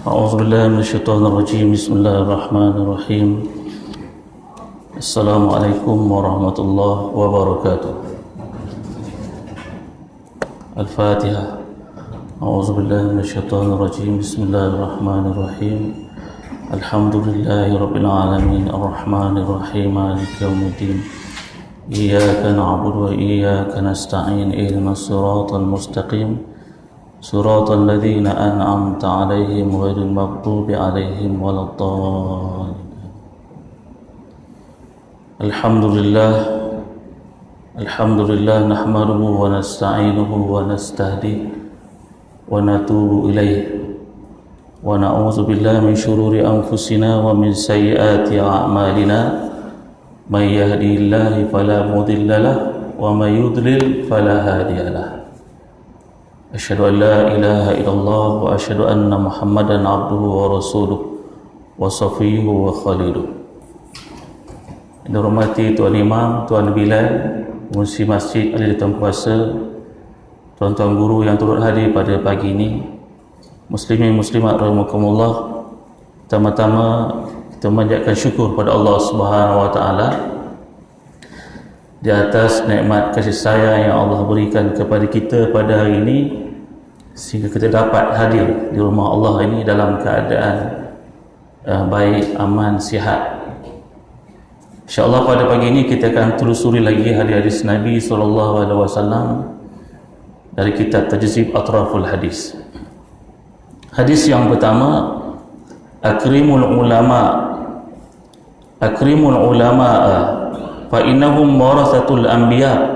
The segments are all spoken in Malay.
أعوذ بالله من الشيطان الرجيم. بسم الله الرحمن الرحيم. السلام عليكم ورحمة الله وبركاته. الفاتحة. أعوذ بالله من الشيطان الرجيم. بسم الله الرحمن الرحيم. الحمد لله رب العالمين الرحمن الرحيم مالك يوم الدين. إياك نعبد وإياك نستعين. اهدنا الصراط المستقيم صراط الذين أنعمت عليهم غير المغضوب عليهم ولا الضالين. الحمد لله نحمده ونستعينه ونستهديه ونتوب إليه ونعوذ بالله من شرور أنفسنا ومن سيئات أعمالنا. من يهدي الله فلا مضل له ومن يضلل فلا هادي له. أشهد أن لا إله إلا الله وأشهد أن محمدا عبده ورسوله وصفيه وخليله. Dihormati Tuan Imam, Tuan Bilal, Musi Masjid Ahli Tuan Kuasa, tuan-tuan guru yang turut hadir pada pagi ini, muslimin muslimat rahimakumullah. Pertama-tama kita memanjatkan syukur pada Allah Subhanahu wa taala di atas nikmat kasih sayang yang Allah berikan kepada kita pada hari ini, sehingga kita dapat hadir di rumah Allah ini dalam keadaan baik, aman, sihat. InsyaAllah pada pagi ini kita akan telusuri lagi hadis-hadis Nabi SAW dari kitab Tajzib Atraful Hadis. Hadis yang pertama, Akrimul ulama'a fa innahum warasatul anbiya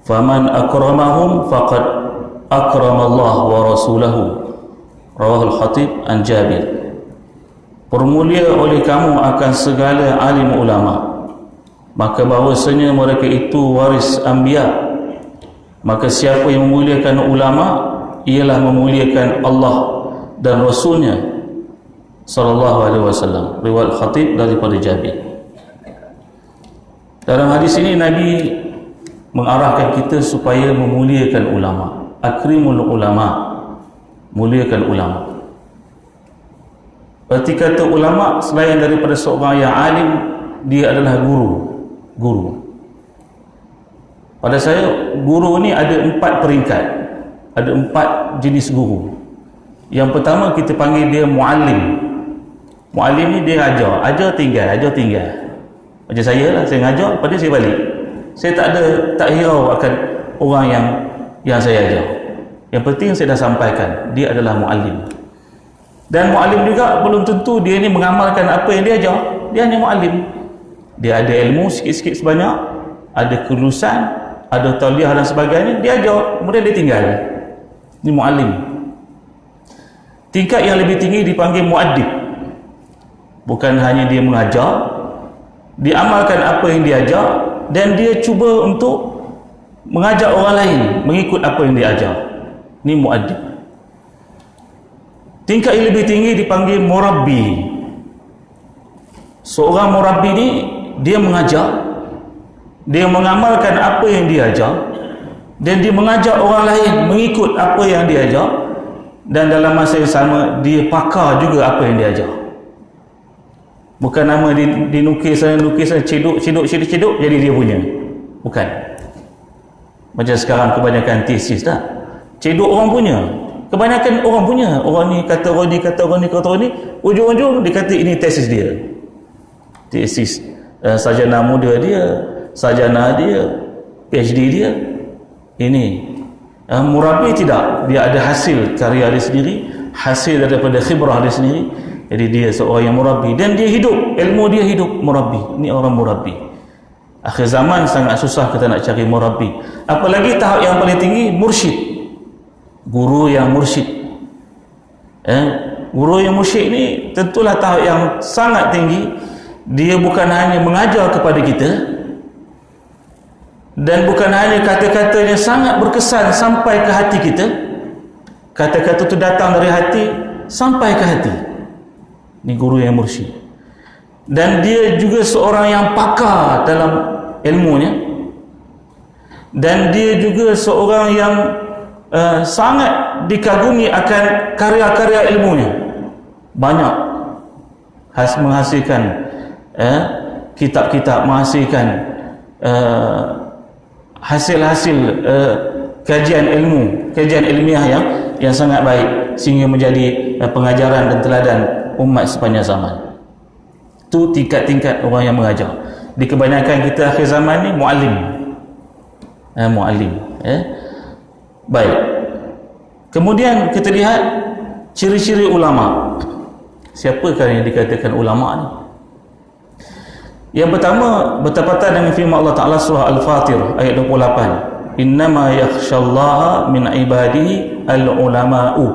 faman akramahum faqad akramallah wa rasulahu. Rawahul Khatib an Jabir. Permulia oleh kamu akan segala alim ulama, maka bahawasanya mereka itu waris anbiya. Maka siapa yang memuliakan ulama ialah memuliakan Allah dan Rasulnya sallallahu alaihi wasallam. Riwayat Khatib daripada Jabir. Dalam hadis ini Nabi mengarahkan kita supaya memuliakan ulama. Akrimul ulama, muliakan ulama. Berarti kata ulama selain daripada seorang yang alim, dia adalah guru. Pada saya, guru ni ada 4 peringkat, ada 4 jenis guru. Yang pertama kita panggil dia muallim. Muallim ni dia ajar tinggal. Macam saya lah, saya ngajar, lepas tu saya balik. Saya tak hirau akan orang yang saya ajar. Yang penting saya dah sampaikan, dia adalah muallim. Dan muallim juga belum tentu dia ni mengamalkan apa yang dia ajar. Dia hanya muallim. Dia ada ilmu sikit-sikit sebanyak, ada kelulusan, ada tauliah dan sebagainya, dia ajar, kemudian dia tinggal. Ini muallim. Tingkat yang lebih tinggi dipanggil muaddib. Bukan hanya dia mengajar, dia amalkan apa yang dia ajar, dan dia cuba untuk mengajak orang lain mengikut apa yang dia ajar. Ini muaddib. Tingkat yang lebih tinggi dipanggil murabbi. Seorang murabbi ni dia mengajar, dia mengamalkan apa yang dia ajar, dan dia mengajak orang lain mengikut apa yang dia ajar, dan dalam masa yang sama dia pakar juga apa yang dia ajar. Bukan nama dinukis sana ceduk jadi dia punya. Bukan. Macam sekarang kebanyakan tesis tak? Ceduk orang punya. Kebanyakan orang punya. Orang ni kata orang ni, ujung-ujung dia kata ini tesis dia. Tesis sarjana muda dia, sarjana dia, PhD dia. Ini. Murabbi tidak. Dia ada hasil karya dia sendiri, hasil daripada khibrah dia sendiri. Jadi dia seorang yang murabbi, dan dia hidup, ilmu dia hidup murabbi. Ini orang murabbi. Akhir zaman sangat susah kita nak cari murabbi. Apalagi tahap yang paling tinggi, mursyid. Guru yang mursyid. Guru yang mursyid ni tentulah tahap yang sangat tinggi. Dia bukan hanya mengajar kepada kita, dan bukan hanya kata-katanya sangat berkesan sampai ke hati kita. Kata-kata itu datang dari hati sampai ke hati. Ini guru yang mursyid. Dan dia juga seorang yang pakar dalam ilmunya, dan dia juga seorang yang sangat dikagumi akan karya-karya ilmunya. banyak menghasilkan kitab-kitab, menghasilkan hasil-hasil kajian ilmiah yang sangat baik, sehingga menjadi pengajaran dan teladan umat sepanjang zaman. Itu tingkat-tingkat orang yang mengajar. Di kebanyakan kita akhir zaman ni muallim. Baik. Kemudian kita lihat ciri-ciri ulama. Siapakah yang dikatakan ulama ni? Yang pertama, bertepatan dengan firman Allah Ta'ala surah Al-Fatir ayat 28. Innama yakhshallaha min ibadihi al-ulama'u.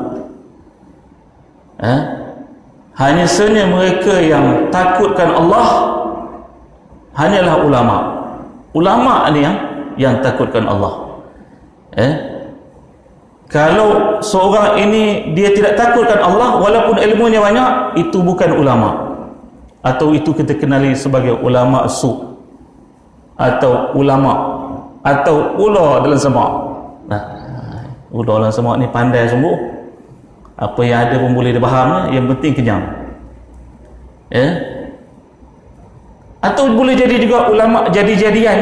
Hanya sahaja mereka yang takutkan Allah hanyalah ulama. Ulama ni yang takutkan Allah. Kalau seorang ini dia tidak takutkan Allah walaupun ilmunya banyak, itu bukan ulama, atau itu kita kenali sebagai ulama su, atau ulama, atau ula dalam semak. Ula dalam semak ni pandai sungguh, apa yang ada pun boleh dia faham, yang penting kenyang. Atau boleh jadi juga ulama jadi-jadian,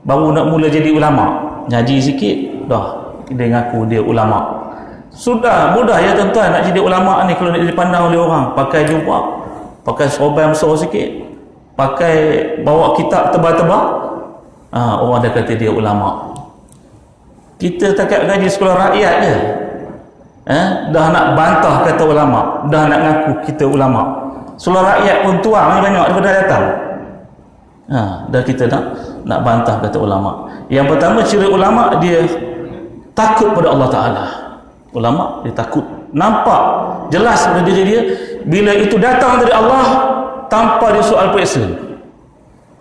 baru nak mula jadi ulama, ngaji sikit dah dia ngaku dia ulama. Sudah mudah ya tuan-tuan nak jadi ulama ni kalau nak dipandang oleh orang. Pakai jubah, pakai serban besar sikit, pakai bawa kitab tebal-tebal, orang dah kata dia ulama. Kita takat gaji sekolah rakyat je, dah nak bantah kata ulama, dah nak ngaku kita ulama. Sekolah rakyat pun tuang ni banyak daripada datang. Dah kita nak bantah kata ulama. Yang pertama, ciri ulama, dia takut pada Allah Ta'ala. Ulama dia takut, nampak jelas pada diri dia bila itu datang dari Allah, tanpa dia soal periksa,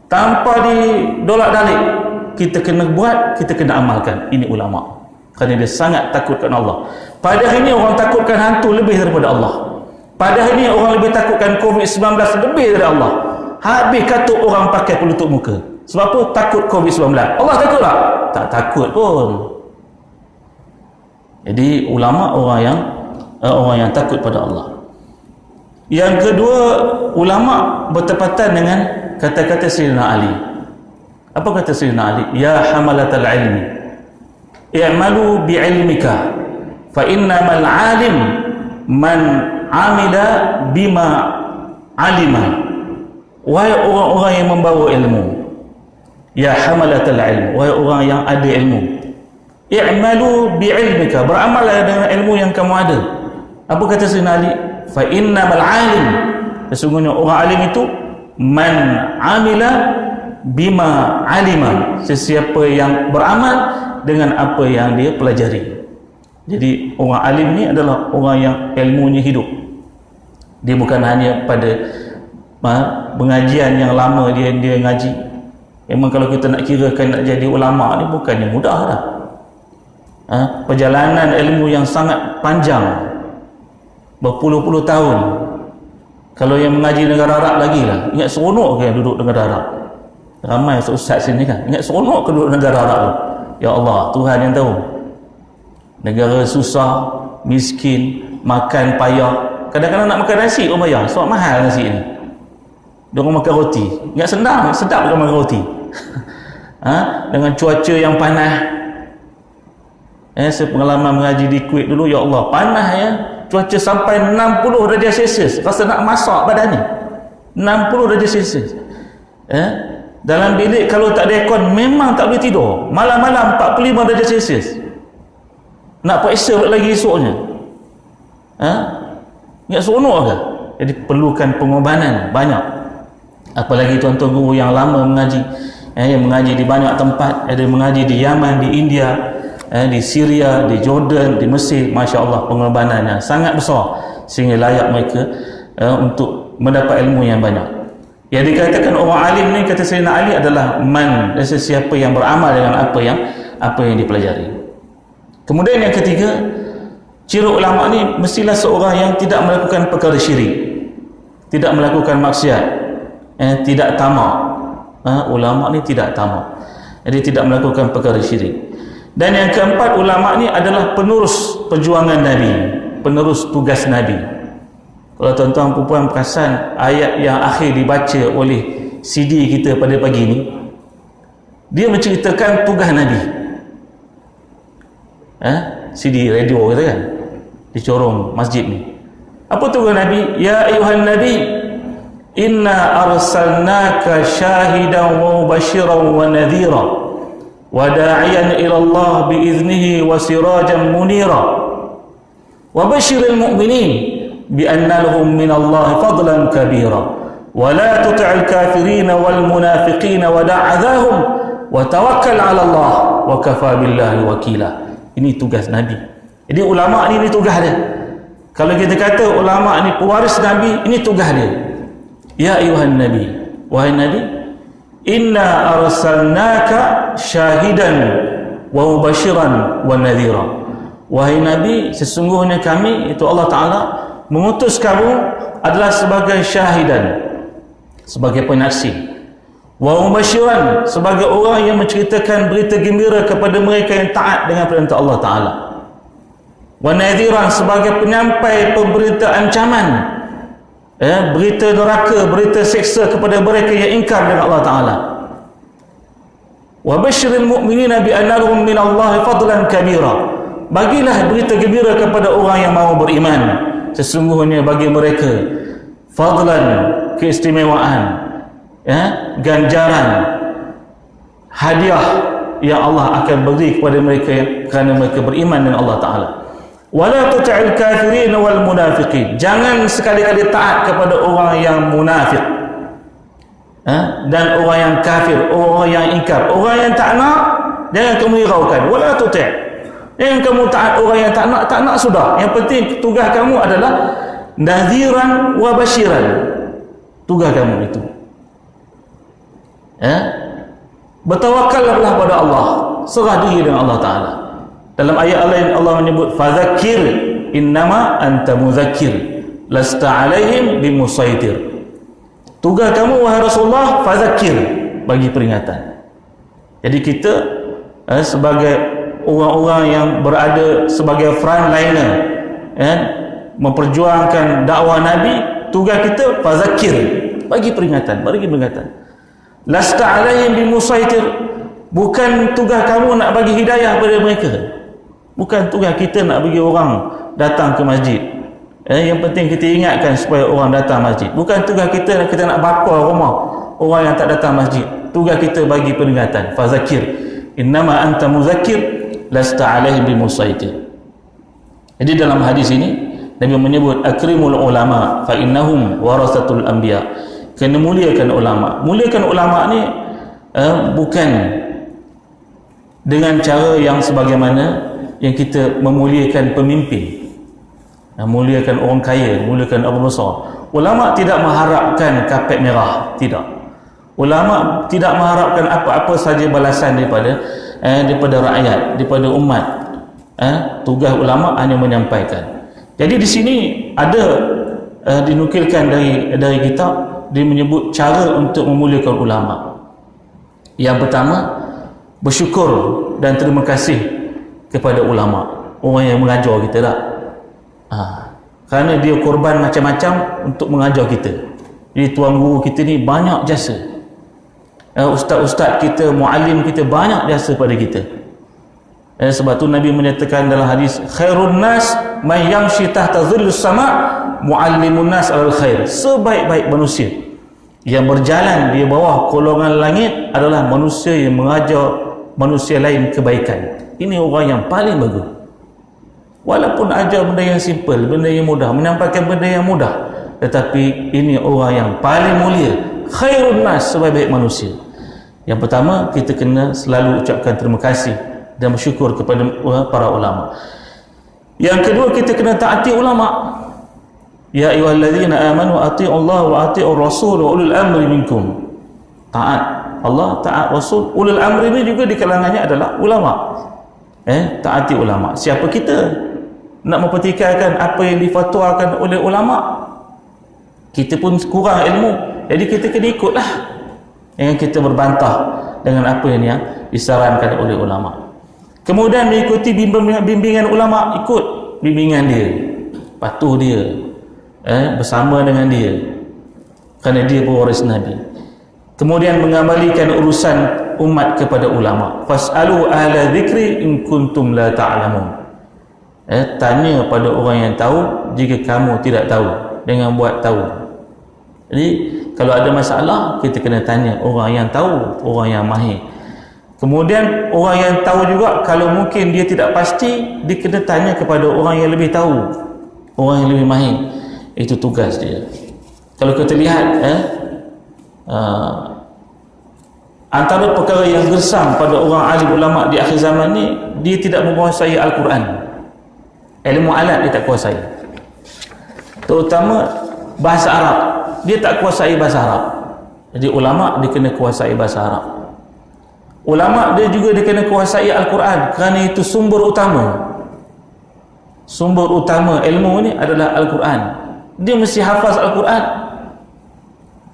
tanpa didolak-dalik, kita kena buat, kita kena amalkan. Ini ulama, kerana dia sangat takutkan Allah. Pada hari ini orang takutkan hantu lebih daripada Allah. Pada hari ini orang lebih takutkan COVID-19 lebih dari Allah. Habis kata orang pakai penutup muka. Sebab apa? Takut COVID-19. Allah takut tak? Tak takut pun. Jadi ulama orang yang takut pada Allah. Yang kedua, ulama bertepatan dengan kata-kata Sayyidina Ali. Apa kata Sayyidina Ali? Ya hamalatal ilmi, i'malu bi'ilmika, fa innamal alim man amila bima alima. Wahai orang-orang yang membawa ilmu, ya hamalatal ilmi, wahai orang yang ada ilmu, i'malu bi'ilmika, beramallah dengan ilmu yang kamu ada. Apa kata Sayyidina Ali? Fa innamal alim, sesungguhnya orang alim itu man amila bima alima, sesiapa yang beramal dengan apa yang dia pelajari. Jadi orang alim ni adalah orang yang ilmunya hidup. Dia bukan hanya pada pengajian yang lama dia ngaji. Memang kalau kita nak kirakan nak jadi ulama ni bukannya mudah dah. Perjalanan ilmu yang sangat panjang, berpuluh-puluh tahun. Kalau yang mengaji negara Arab lagi lah, ingat seronok ke yang duduk negara Arab? Ramai ustaz sini kan, ingat seronok ke duduk negara Arab tu? Ya Allah, Tuhan yang tahu. Negara susah, miskin, makan payah. Kadang-kadang nak makan nasi orang bayar, sebab mahal nasi ni. Diorang makan roti, ingat senang, sedap kan makan roti. Dengan cuaca yang panas. Saya pengalaman mengaji di Kuwait dulu, ya Allah, panas ya. Cuaca sampai 60 darjah Celsius, rasa nak masak badan ni. 60 darjah Celsius. Dalam bilik kalau tak ada aircon memang tak boleh tidur. Malam-malam 45 darjah Celsius. Nak periksa lagi esoknya. Ingat seronok ke? Jadi perlukan pengorbanan banyak. Apalagi tuan-tuan guru yang lama mengaji, yang mengaji di banyak tempat, ada mengaji di Yaman, di India, di Syria, di Jordan, di Mesir. Masya Allah, pengorbanannya sangat besar sehingga layak mereka untuk mendapat ilmu yang banyak. Yang dikatakan orang alim ni, kata Sayyidina Ali, adalah man, sesiapa yang beramal dengan apa yang dipelajari. Kemudian yang ketiga, ciri ulama ni mestilah seorang yang tidak melakukan perkara syirik, tidak melakukan maksiat, tidak tamak. Ulama ni tidak tamak, jadi tidak melakukan perkara syirik. Dan yang keempat, ulama ni adalah penerus perjuangan Nabi, penerus tugas Nabi. Kalau tuan-tuan perempuan perasan ayat yang akhir dibaca oleh CD kita pada pagi ni, dia menceritakan tugas Nabi. CD radio kata kan, di corong masjid ni. Apa tugas Nabi? Ya ayuhan Nabi, inna arsalnaka syahidan wa mubashiran wa nadhira wa da'iyan ila Allah biiznihi wa sirajan munira wa bashiril mu'minin bi anna lahum min Allah fadlan kabira wa la tuti'il kafirin wal munafiqin wa da'adhahum wa tawakkal 'ala Allah wa kafa billahi wakila. Ini tugas Nabi. Jadi ulama ni tugas dia. Kalau kita kata ulama ni pewaris Nabi, ini tugas dia. Ya ayuhan Nabi, wahai Nabi, inna arsalnaka syahidan wa mubashiran wa nadhira. Wahai Nabi, sesungguhnya kami, itu Allah Ta'ala, mengutus kamu adalah sebagai syahidan, sebagai penyaksi, wa mubashiran, sebagai orang yang menceritakan berita gembira kepada mereka yang taat dengan perintah Allah Ta'ala, wa nadhiran, sebagai penyampai pemberita ancaman, berita neraka, berita seksa kepada mereka yang ingkar dengan Allah Ta'ala. Wa basyiril mu'minina bi anna lahum min Allah fadlan kabira. Bagilah berita gembira kepada orang yang mahu beriman, sesungguhnya bagi mereka fadlan, keistimewaan, ganjaran, hadiah yang Allah akan beri kepada mereka kerana mereka beriman dengan Allah Ta'ala. Wala tuti'il kafirin wal munafiqin. Jangan sekali-kali taat kepada orang yang munafik, dan orang yang kafir, orang yang ingkar, orang yang tak nak, jangan kamu hiraukan. Wala tuti', jangan kamu taat orang yang tak nak sudah. Yang penting tugas kamu adalah nadhiran wa basyiran. Tugas kamu itu. Bertawakallah pada Allah, serah diri dengan Allah Ta'ala. Dalam ayat lain Allah menyebut fadzakir innama anta mudzakir lasta alaihim bimusaitir. Tugas kamu wahai Rasulullah fadzakir, bagi peringatan. Jadi kita sebagai orang-orang yang berada sebagai frontliner, memperjuangkan dakwah Nabi, tugas kita fadzakir, bagi peringatan, lasta alaihim bimusaitir. Bukan tugas kamu nak bagi hidayah pada mereka. Bukan tugas kita nak bagi orang datang ke masjid. Yang penting kita ingatkan supaya orang datang masjid. Bukan tugas kita nak bakar rumah orang yang tak datang masjid. Tugas kita bagi peringatan. Fazakir innama anta muzakkir lasta alaihim bimusaitir. Jadi dalam hadis ini Nabi menyebut akrimul ulama fa innahum warasatul anbiya. Kena muliakan ulama. Muliakan ulama ni bukan dengan cara yang sebagaimana yang kita memuliakan pemimpin, memuliakan orang kaya, memuliakan orang besar. Ulama tidak mengharapkan kapet merah, tidak. Ulama tidak mengharapkan apa-apa saja balasan daripada rakyat, daripada umat. Tugas ulama hanya menyampaikan. Jadi di sini ada dinukilkan dari kitab, dia menyebut cara untuk memuliakan ulama. Yang pertama, bersyukur dan terima kasih kepada ulama, orang yang mengajar kita lah. Kerana dia korban macam-macam untuk mengajar kita. Jadi tuan guru kita ni banyak jasa, ustaz-ustaz kita, muallim kita banyak jasa pada kita. Sebab tu Nabi menyatakan dalam hadis, khairun nas man yamshi tahta dhillus sama muallimun nas alal khair. Sebaik-baik manusia yang berjalan di bawah kolongan langit adalah manusia yang mengajar manusia lain kebaikan. Ini orang yang paling bagus. Walaupun ajar benda yang simple, benda yang mudah, menyampaikan benda yang mudah, tetapi ini orang yang paling mulia, khairun nas, sebaik-baik manusia. Yang pertama, kita kena selalu ucapkan terima kasih dan bersyukur kepada para ulama. Yang kedua, kita kena taati ulama. Ya ayyuhallazina amanu atii'u Allah wa atii'ur rasul wa ulul amri minkum. Taat Allah, taat Rasul. Ulul amri ini juga di kalangannya adalah ulama. Taati ulama. Siapa kita nak mempertikaikan apa yang difatwakan oleh ulama? Kita pun kurang ilmu, jadi kita kena ikutlah. Jangan kita berbantah dengan apa yang disarankan oleh ulama. Kemudian mengikuti bimbingan ulama, ikut bimbingan dia, patuh dia, bersama dengan dia, kerana dia pewaris Nabi. Kemudian mengembalikan urusan umat kepada ulama. Fas'alu ahla dzikri in kuntum la ta'lamun. Tanya pada orang yang tahu jika kamu tidak tahu, dengan buat tahu. Jadi kalau ada masalah, kita kena tanya orang yang tahu, orang yang mahir. Kemudian orang yang tahu juga, kalau mungkin dia tidak pasti, dia kena tanya kepada orang yang lebih tahu, orang yang lebih mahir. Itu tugas dia. Kalau kita lihat antara perkara yang gersam pada orang alim ulama di akhir zaman ni, dia tidak menguasai Al-Quran. Ilmu alat dia tak kuasai, terutama bahasa Arab. Dia tak kuasai bahasa Arab. Jadi ulama dia kena kuasai bahasa Arab. Ulama dia juga dia kena kuasai Al-Quran, kerana itu sumber utama. Sumber utama ilmu ni adalah Al-Quran. Dia mesti hafaz Al-Quran.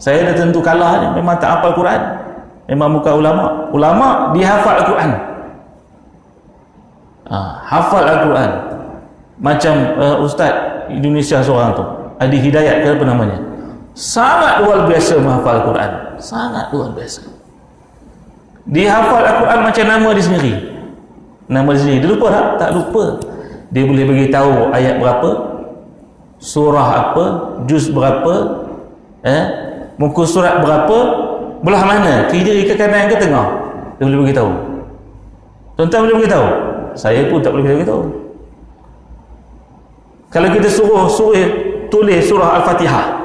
Saya dah tentu kalah ni, memang tak hafal Al-Quran. Memang bukan ulama. Ulama dia hafal Al-Quran. Hafal Al-Quran. Macam Ustaz Indonesia seorang tu, Adi Hidayat ke apa namanya, sangat luar biasa menghafal Al-Quran. Sangat luar biasa. Dia hafal Al-Quran macam nama dia sendiri. Nama dia sendiri. Dia lupa tak? Tak lupa. Dia boleh beritahu ayat berapa, surah apa, juz berapa, muka surat berapa, belah mana, kiri ke kanan ke tengah. Dia boleh beritahu. Tuan-tuan boleh beritahu? Saya pun tak boleh beritahu. Kalau kita suruh tulis surah Al-Fatihah,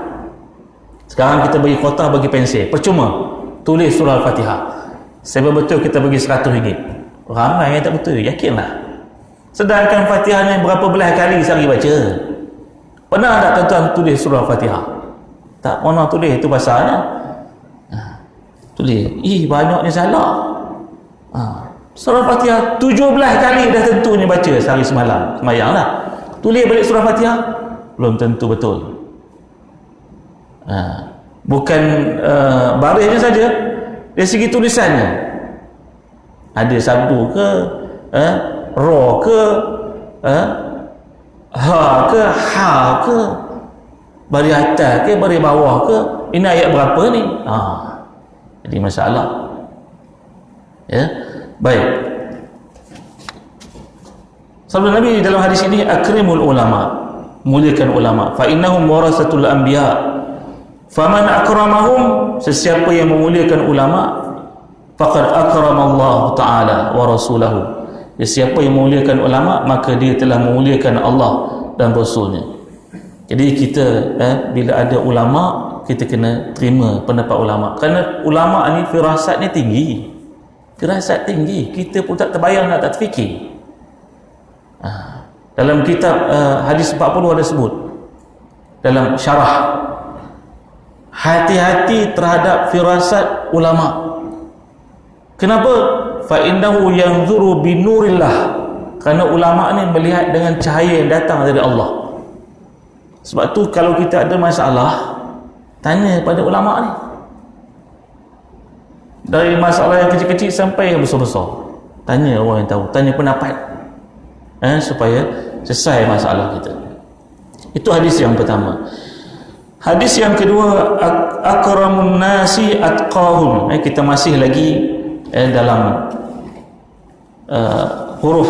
sekarang kita bagi kotak, bagi pensel, percuma. Tulis surah Al-Fatihah. Sebab betul kita bagi RM100. Ramai yang tak betul, yakinlah. Sedangkan Fatihah ni berapa belas kali sehari baca. Pernah tak tuan-tuan tulis surah Al-Fatihah? Tak pernah tulis, itu pasalnya. Tulis, banyaknya salah. Surah Al-Fatihah 17 kali dah tentunya baca sehari semalam, semayang lah. Tulis balik surah Fatihah, belum tentu betul. Bukan barisnya saja, dari segi tulisannya, ada sabdu ke, ra ke, ha ke, ha ke, baris atas ke, baris bawah ke, ini ayat berapa ni? Jadi masalah. Baik. Sabda Nabi dalam hadis ini, akrimul ulama, muliakan ulama, fa innahum warasatul anbiya, faman akramahum, sesiapa yang memuliakan ulama, faqad akramallahu ta'ala wa rasulahu, sesiapa yang memuliakan ulama, maka dia telah memuliakan Allah dan Rasulnya. Jadi kita bila ada ulama, kita kena terima pendapat ulama, kerana ulama ni firasatnya tinggi. Firasat tinggi, kita pun tak terbayang, tak terfikir. Dalam kitab hadis 40 ada sebut, dalam syarah, hati-hati terhadap firasat ulama. Kenapa? Fa innahu yanzuru binurillah, kerana ulama ni melihat dengan cahaya yang datang dari Allah. Sebab tu kalau kita ada masalah, tanya pada ulama ni, dari masalah yang kecil-kecil sampai yang besar-besar, tanya orang yang tahu, tanya pendapat, supaya selesai masalah kita. Itu hadis yang pertama. Hadis yang kedua, akramun nasi atqahum. Kita masih lagi dalam huruf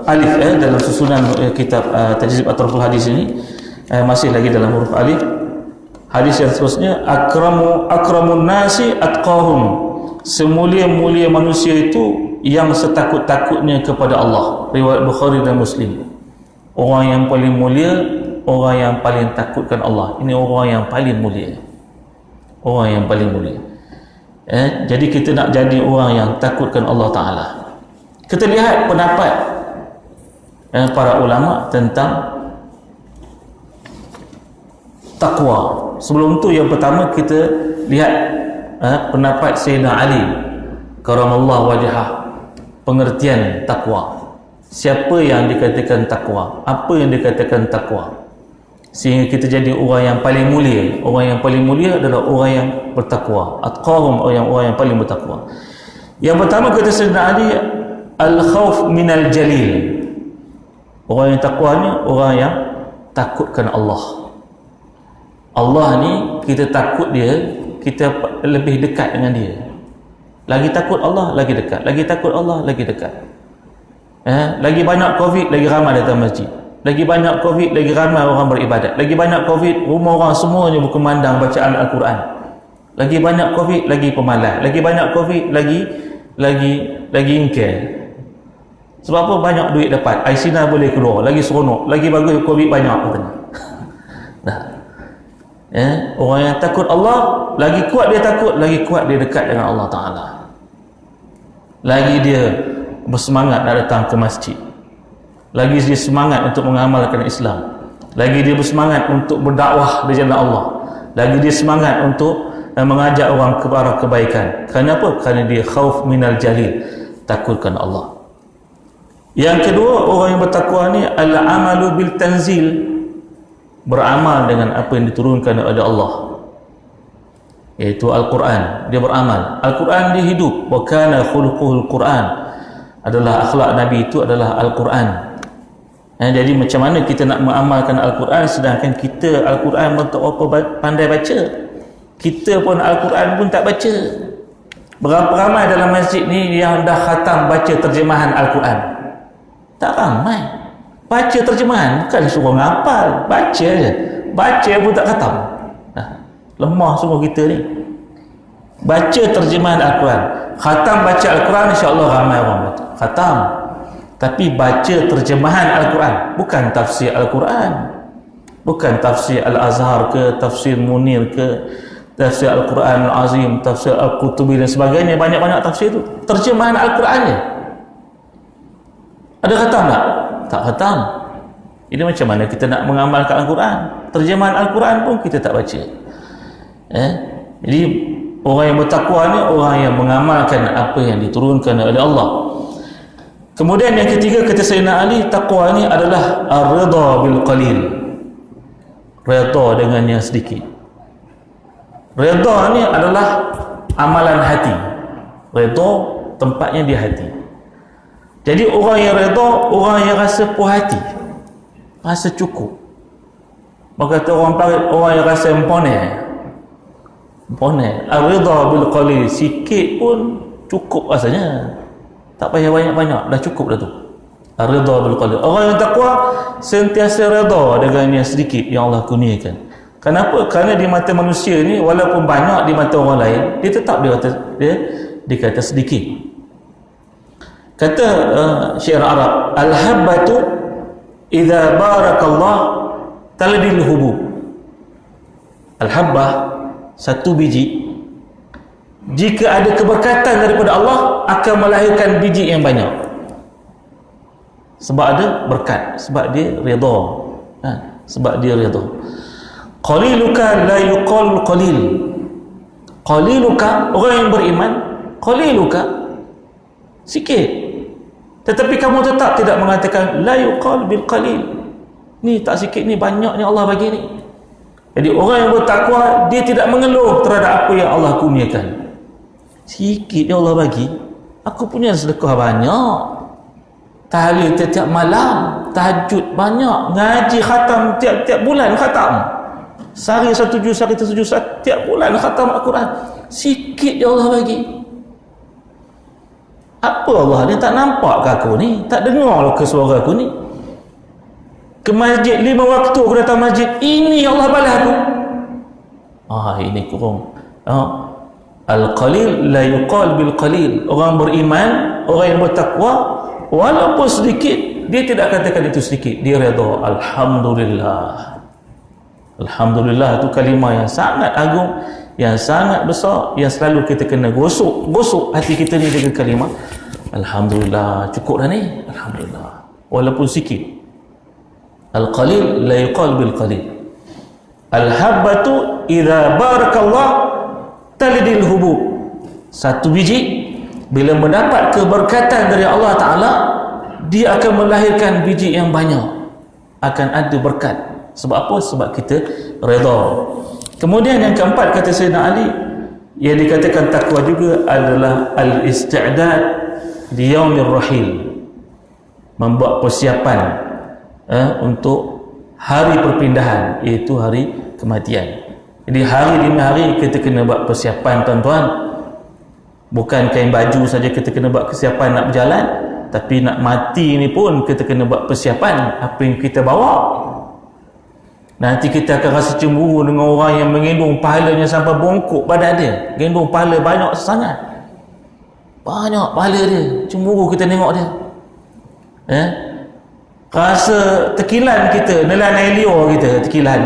alif, dalam susunan kitab Tajzib Atraful Hadis ini, masih lagi dalam huruf alif. Hadis yang seterusnya, akramun nasi atqahum, semulia-mulia manusia itu yang setakut-takutnya kepada Allah. Riwayat Bukhari dan Muslim. Orang yang paling mulia, orang yang paling takutkan Allah. Ini orang yang paling mulia. Orang yang paling mulia. Jadi kita nak jadi orang yang takutkan Allah Ta'ala. Kita lihat pendapat para ulama tentang takwa. Sebelum tu, yang pertama kita lihat pendapat Sayyidina Ali karamallahu wajhah, pengertian takwa. Siapa yang dikatakan takwa? Apa yang dikatakan takwa? Sehingga kita jadi orang yang paling mulia. Orang yang paling mulia adalah orang yang bertakwa. Atqahum, orang yang paling bertakwa. Yang pertama kata Sayyidina Ali, al-khawf minal jalil. Orang yang takwanya orang yang takutkan Allah. Allah ni kita takut dia, kita lebih dekat dengan dia. Lagi takut Allah, lagi dekat. Lagi takut Allah, lagi dekat. Lagi banyak COVID, lagi ramai datang masjid. Lagi banyak COVID, lagi ramai orang beribadat. Lagi banyak COVID, rumah orang semuanya berkumandang bacaan Al-Quran. Lagi banyak COVID, lagi pemalas. Lagi banyak COVID, lagi ingkar. Sebab apa? Banyak duit dapat, Aisina boleh keluar, lagi seronok, lagi bagus COVID banyak katanya. Nah, orang yang takut Allah, lagi kuat dia takut, lagi kuat dia dekat dengan Allah Ta'ala. Lagi dia bersemangat nak datang ke masjid, lagi dia semangat untuk mengamalkan Islam, lagi dia bersemangat untuk berdakwah di jalan Allah, lagi dia semangat untuk mengajak orang kepada kebaikan. Kenapa? Kerana dia khauf minal jalil, takutkan Allah. Yang kedua, orang yang bertakwa ni al-amalu bil tanzil, beramal dengan apa yang diturunkan oleh Allah, iaitu Al-Quran. Dia beramal. Al-Quran dia hidup. Wa kana khuluquhul Quran, adalah akhlak Nabi itu adalah Al-Quran. Jadi macam mana kita nak mengamalkan Al-Quran sedangkan kita Al-Quran pun tak apa pandai baca, kita pun Al-Quran pun tak baca. Berapa ramai dalam masjid ni yang dah khatam baca terjemahan Al-Quran? Tak ramai. Baca terjemahan, bukan suruh ngapal, baca je. Baca pun tak khatam. Lemah semua kita ni. Baca terjemahan Al-Quran. Khatam baca Al-Quran, insya-Allah ramai orang baca. Khatam. Tapi baca terjemahan Al-Quran, bukan tafsir Al-Quran, bukan tafsir Al-Azhar ke, tafsir Munir ke, tafsir Al-Quran Al-Azim, tafsir Al-Qutubi dan sebagainya. Banyak-banyak tafsir tu terjemahan Al-Quran je. Ada khatam tak? Tak khatam. Jadi macam mana kita nak mengamalkan Al-Quran? Terjemahan Al-Quran pun kita tak baca. Jadi orang yang bertakwa ni orang yang mengamalkan apa yang diturunkan oleh Allah. Kemudian yang ketiga, kata Sayyidina Ali, takwa ni adalah ar-ridha bil qalil, redha dengan yang sedikit. Redha ni adalah amalan hati. Redha tempatnya di hati. Jadi orang yang redha, orang yang rasa puas hati, rasa cukup. Maka kata orang Parit, orang yang rasa empone. Ar-ridha bil qalil, sikit pun cukup rasanya, tak payah banyak-banyak, dah cukup dah tu. Ar-ridha bil qalil. Orang yang takwa sentiasa redha dengan yang sedikit yang Allah kurniakan. Kenapa? Kerana di mata manusia ni, walaupun banyak di mata orang lain, dia tetap dia kata sedikit. Kata syair Arab, al-habbatu idza barakallah taladil hubub. Al-habbah, satu biji, jika ada keberkatan daripada Allah, akan melahirkan biji yang banyak. Sebab ada berkat, sebab dia redha. Sebab dia redha. Qaliluka la yuqal qalil. Qaliluka, orang yang beriman, qaliluka, sikit. Tetapi kamu tetap tidak mengatakan la yuqal bil qalil. Ni tak sikit, ni banyak ni Allah bagi ni. Jadi orang yang bertakwa, dia tidak mengeluh terhadap apa yang Allah kurniakan. Sikit yang Allah bagi, aku punya sedekah banyak, tahlil tiap-tiap malam, tahajud banyak, ngaji khatam tiap-tiap bulan khatam, sehari 1 juz, sehari 1 juz, tiap bulan khatam Al-Quran. Sikit yang Allah bagi. Apa Allah ni tak nampak ke aku ni? Tak dengar ke suara aku ni? Ke masjid 5 waktu aku datang masjid, ini Allah balas aku. Ini kurang. Al-qalil la yuqal bil qalil. Orang beriman, orang yang bertakwa, walaupun sedikit, dia tidak katakan itu sedikit, dia redha. Alhamdulillah. Alhamdulillah itu kalimah yang sangat agung, yang sangat besar, yang selalu kita kena gosok hati kita ni dengan kalimah Alhamdulillah. Cukup dah ni, Alhamdulillah, walaupun sikit. Al-qalil la yuqal bil qalil. Al-habbatu idza barakallah talidil hubub. Satu biji bila mendapat keberkatan dari Allah Ta'ala, dia akan melahirkan biji yang banyak, akan ada berkat. Sebab apa? Sebab kita redha. Kemudian yang keempat, kata Sayyidina Ali, yang dikatakan takwa juga adalah al-isti'dad di yaumir rahil, membuat persiapan untuk hari perpindahan, iaitu hari kematian. Jadi hari demi hari kita kena buat persiapan, tuan-tuan. Bukan kain baju saja kita kena buat persiapan nak berjalan, tapi nak mati ni pun kita kena buat persiapan apa yang kita bawa. Nanti kita akan rasa cemburu dengan orang yang menggendong pahalanya sampai bongkok badan dia, gendong pahala banyak sangat, banyak pahala dia, cemburu kita tengok dia. Rasa tekilan kita, nelan air liur kita tekilan,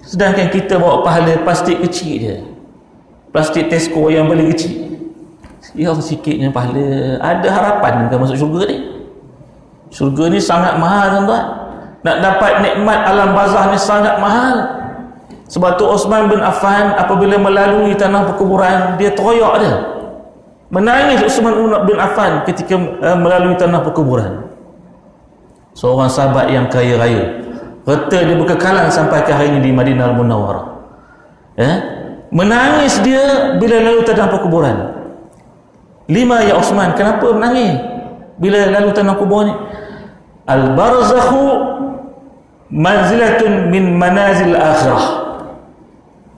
sedangkan kita bawa pahala plastik kecil je, plastik Tesco yang paling kecil. Yang sikitnya pahala. Ada harapan ke masuk syurga ni? Syurga ni sangat mahal, tuan-tuan. Nak dapat nikmat alam barzah ni sangat mahal. Sebab tu Osman bin Affan apabila melalui tanah perkuburan, dia teroyak dia, menangis. Osman bin Affan ketika melalui tanah perkuburan. Seorang sahabat yang kaya raya, harta dia berkekalan sampai ke hari ini di Madinah Al-Munawwarah. Menangis dia bila lalu tanah perkuburan. Lima ya Osman, kenapa menangis bila lalu tanah kubur ni? Al-barzakhu manzilatun min manazil akhirah.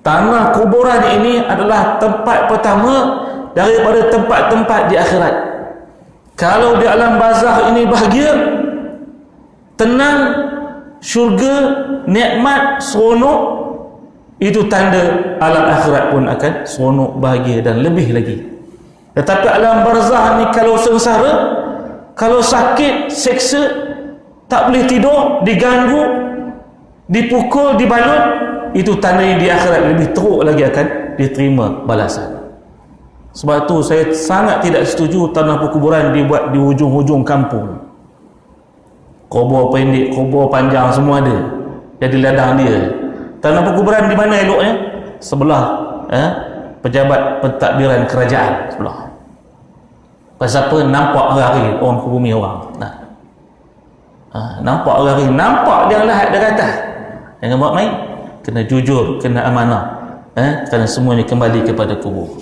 Tanah kuburan ini adalah tempat pertama daripada tempat-tempat di akhirat. Kalau di alam barzakh ini bahagia, tenang, syurga, nikmat, seronok, itu tanda alam akhirat pun akan seronok, bahagia dan lebih lagi. Tetapi alam barzah ni kalau sengsara, kalau sakit, seksa, tak boleh tidur, diganggu, dipukul, dibalut, itu tanda yang di akhirat lebih teruk lagi akan diterima balasan. Sebab tu saya sangat tidak setuju tanah perkuburan dibuat di hujung-hujung kampung. Kubur pendek, kubur panjang semua ada, jadi ladang dia. Tanah perkuburan di mana eloknya? Sebelah pejabat pentadbiran kerajaan sebelah. Pasal apa? Nampak hari-hari orang ke bumi orang. Nampak hari-hari, nampak dia lahat dia kata. Jangan buat main. Kena jujur, kena amanah. Kerana semuanya kembali kepada kubur.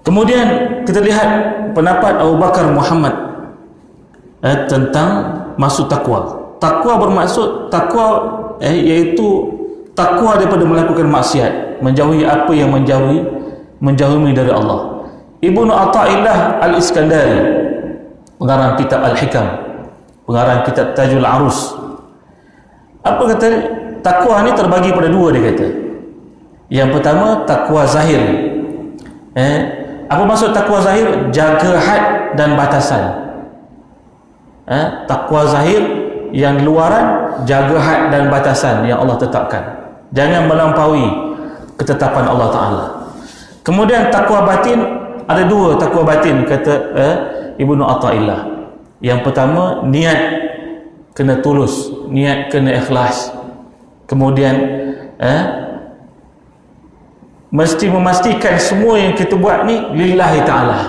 Kemudian kita lihat pendapat Abu Bakar Muhammad tentang maksud takwa. Takwa bermaksud takwa iaitu takwa daripada melakukan maksiat, menjauhi apa yang menjauhi dari Allah. Ibnu Athaillah Al-Iskandari, pengarang kitab Al-Hikam, pengarang kitab Tajul Arus, apa kata? Takwa ni terbagi pada dua, dia kata. Yang pertama takwa zahir. Apa maksud takwa zahir? Jaga had dan batasan. Takwa zahir yang luaran, jaga had dan batasan yang Allah tetapkan, jangan melampaui ketetapan Allah Ta'ala. Kemudian takwa batin, ada dua takwa batin, kata Ibnu Athaillah. Yang pertama, niat kena tulus, niat kena ikhlas. Kemudian mesti memastikan semua yang kita buat ni lillahi ta'ala.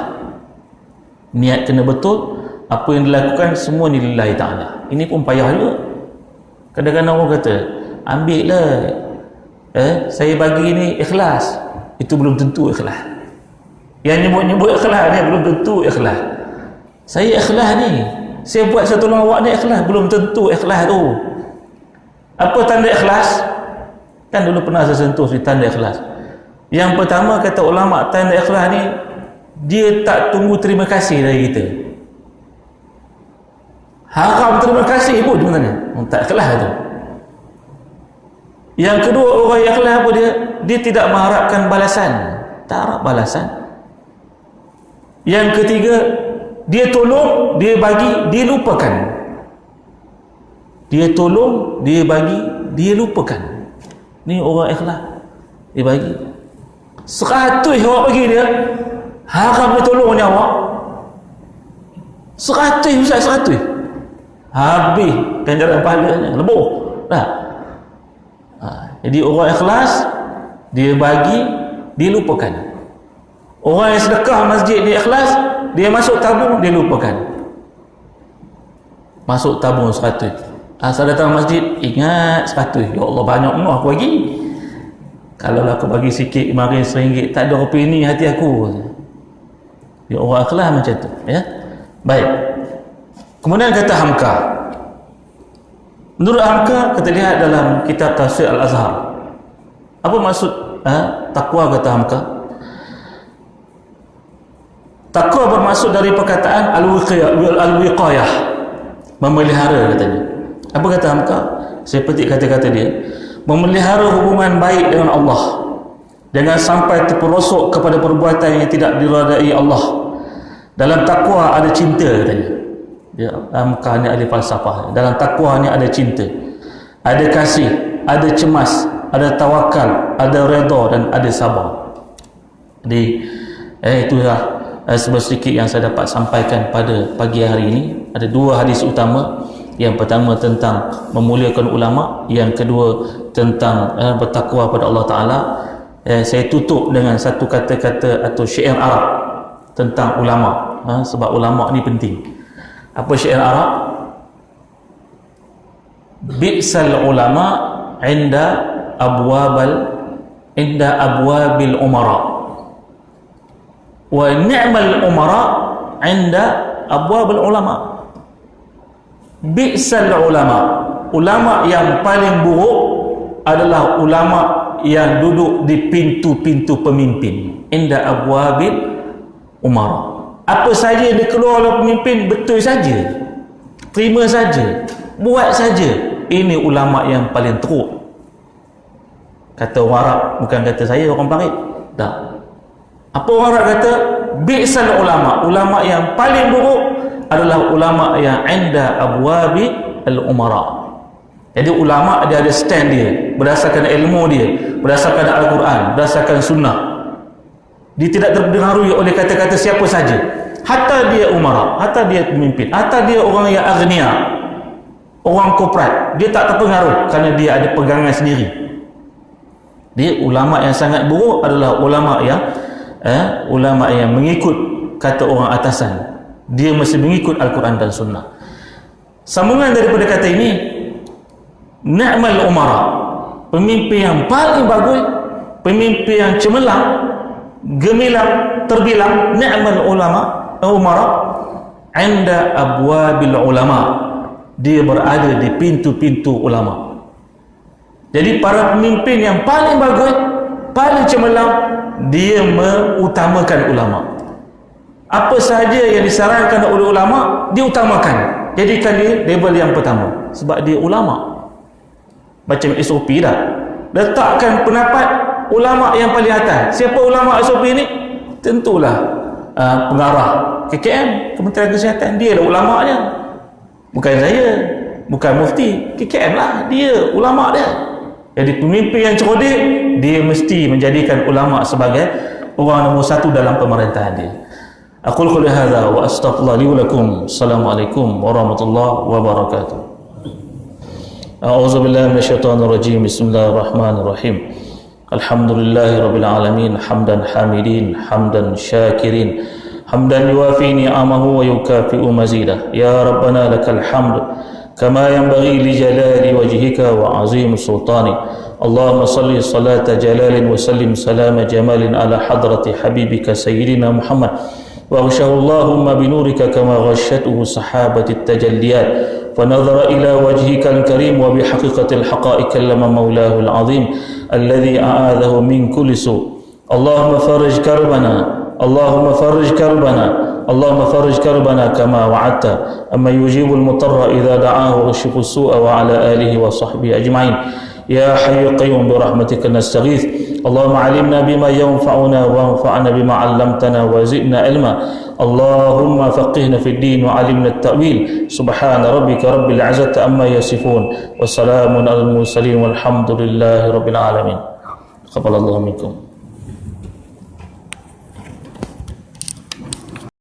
Niat kena betul, apa yang dilakukan semua ni lillahi ta'ala. Ini pun payah juga. Kadang-kadang orang kata, ambil lah, saya bagi ni ikhlas. Itu belum tentu ikhlas. Yang nyebut-nyebut ikhlas ni belum tentu ikhlas. Saya ikhlas ni, saya buat saya tolong awak ni ikhlas, belum tentu ikhlas tu. Apa tanda ikhlas? Kan dulu pernah saya sentuh di tanda ikhlas. Yang pertama, kata ulama, tanda ikhlas ni dia tak tunggu terima kasih dari kita. Haram terima kasih pun sebenarnya, tak ikhlas tu. Yang kedua, orang yang ikhlas apa dia? Dia tidak mengharapkan balasan, tak harap balasan. Yang ketiga, dia tolong, dia bagi, dia lupakan. Dia tolong, dia bagi, dia lupakan. Ni orang ikhlas. Dia bagi 100 awak bagi dia, haram dia tolong ni awak 100, Ustaz, 100 habis ganjaran pahalanya, lebur dah. Jadi orang ikhlas, dia bagi, dia lupakan. Orang yang sedekah masjid, dia ikhlas, dia masuk tabung, dia lupakan. Masuk tabung 100, asal datang masjid, ingat 100. Ya Allah, banyak ni aku bagi. Kalau aku bagi sikit kemarin RM1, tak ada rupiah ni hati aku. Ya, orang ikhlas macam tu, ya. Baik. Kemudian kata Hamka, Menurut Hamka, kita lihat dalam kitab Tafsir Al-Azhar. Apa maksud takwa kata Hamka? Takwa bermaksud dari perkataan al-wiqayah, memelihara katanya. Apa kata Hamka? Saya petik kata-kata dia. Memelihara hubungan baik dengan Allah. Jangan sampai terperosok kepada perbuatan yang tidak diridai Allah. Dalam takwa ada cinta katanya. Dia Hamka ni ahli falsafah. Dalam takwa ni ada cinta, ada kasih, ada cemas, ada tawakal, ada redha dan ada sabar. Jadi itulah sedikit yang saya dapat sampaikan pada pagi hari ini. Ada dua hadis utama. Yang pertama tentang memuliakan ulama, yang kedua tentang bertakwa pada Allah Ta'ala. Saya tutup dengan satu kata-kata atau syair Arab tentang ulama, sebab ulama ni penting. Apa syair Arab? Bi'sal ulama inda abwabil umara wa ni'mal umara inda abwabil ulama. Bi'sal ulama yang paling buruk adalah ulama yang duduk di pintu-pintu pemimpin. Inda abwabil umara. Apa saja dia keluar oleh pemimpin, betul saja, terima saja, buat saja. Ini ulama yang paling teruk. Kata orang Arab, bukan kata saya orang Parit. Tak. Apa orang Arab kata? Bi'sal ulama yang paling buruk adalah ulama yang inda abwabi al-umara. Jadi ulama dia ada stand dia berdasarkan ilmu dia, berdasarkan Al-Quran, berdasarkan sunnah. Dia tidak terpengaruhi oleh kata-kata siapa saja. Hatta dia umara, hatta dia pemimpin, hatta dia orang yang agniya, orang korporat, dia tak terpengaruh kerana dia ada pegangan sendiri. Dia ulama yang sangat buruk adalah ulama yang mengikut kata orang atasan. Dia mesti mengikut Al-Quran dan Sunnah. Sambungan daripada kata ini, ni'mal umara, pemimpin yang paling bagus, pemimpin yang cemerlang, gemilang, terbilang. Ni'mal umara inda abwabil ulama, dia berada di pintu-pintu ulama. Jadi para pemimpin yang paling bagus, paling cemerlang, dia mengutamakan ulama. Apa sahaja yang disarankan oleh ulama, dia utamakan. Jadikan dia label yang pertama. Sebab dia ulama. Macam SOP dah. Letakkan pendapat ulama yang paling atas. Siapa ulama SOP ni? Tentulah pengarah KKM, Kementerian Kesihatan. Dia lah ulamanya. Bukan saya, bukan mufti. KKM lah, dia ulama dia. Jadi pemimpin yang cerdik, dia mesti menjadikan ulama sebagai orang nombor satu dalam pemerintahan dia. Aqul qouli hadza wa astaghfirullah li wa lakum. Assalamualaikum warahmatullahi wabarakatuh. A'udzu billahi minasyaitonir rajim. Bismillahirrahmanirrahim. Alhamdulillahirabbil alamin, hamdan hamidin, hamdan syakirin, hamdan yuwafi ni'amahu wa yukafi'u mazidah. Ya rabbana lakal hamd kama yanbaghi li jalali wajhika wa 'azimi sultani. Allahumma salli salata jalalin wa sallim salama jamalin ala hadrati habibika sayyidina Muhammad. وأغشه اللهم بنورك كما غشته سحابة التجليات فنظر إلى وجهك الكريم وبحقيقة الحقائق لما مولاه العظيم الذي أعاذه من كل سوء. اللهم فرج كربنا، اللهم فرج كربنا، اللهم فرج كربنا كما وعدت أما يجيب المضطر إذا دعاه ويكشف السوء وعلى آله وصحبه أجمعين. يا حي قيوم برحمتك نستغيث. اللهم علمنا بما ينفعنا وانفعنا بما علمتنا وزدنا علما. اللهم فقهنا في الدين وعلمنا التأويل. سبحان ربك رب العزة عما يصفون وسلام على المرسلين والحمد لله رب العالمين. تقبل الله منكم.